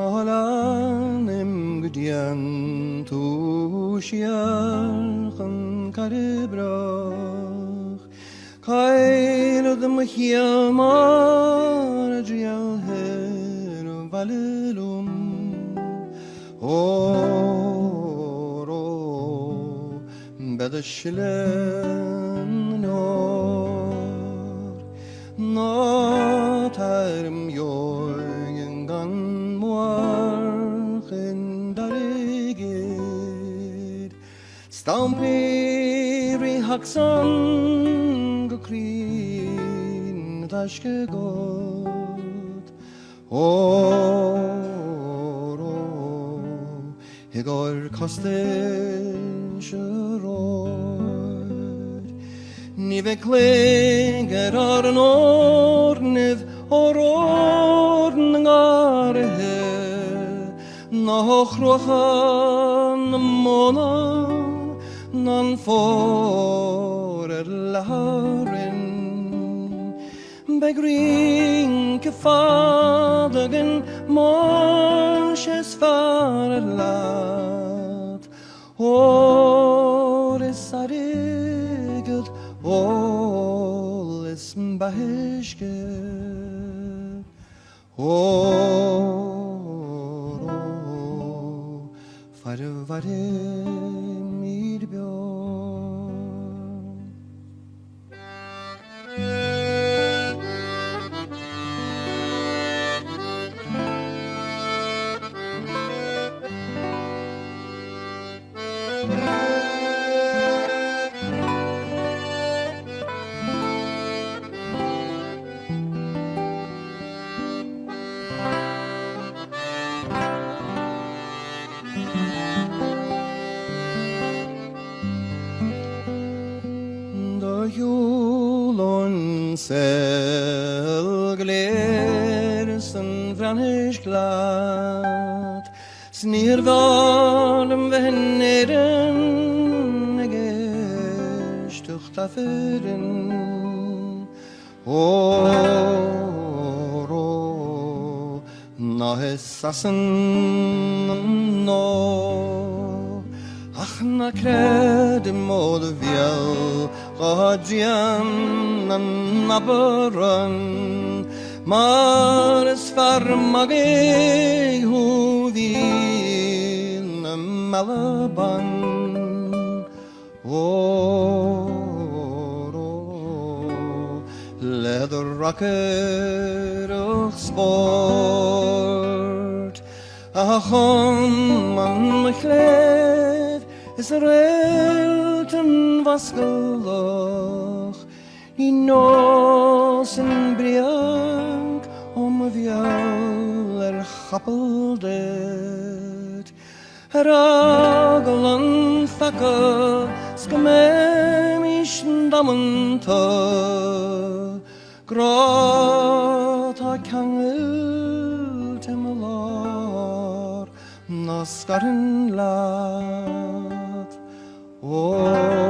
Malanem gdian tushiachan karibrach Kailodem hiamar jial her valelum Oro bedeshlen nor Notarm jorgen morgen darigid Stampiri haksan gukrin taşke god Oro hegor kasten şeror Nive klinger arn ornev orngarhe Noch rochan mona nan forerlaren Begrin kefadagen morshes farlat Ores aregud Oles baheshke Oro Farvare mirbjörn Julon selglersen franhisch glad Snirvalem venneren gestuchtaferen Oro nahessassen no Ach na kredem od viel Gadian an nabaran Mares farmage huvin malaban Oro leather rocket of sport Achon man mechlev Israelten vaskeloch I nosen briak vial chappeldet Ragelan fakke skamem ischen damenta Grata kangel temelar Naskaren lat Oh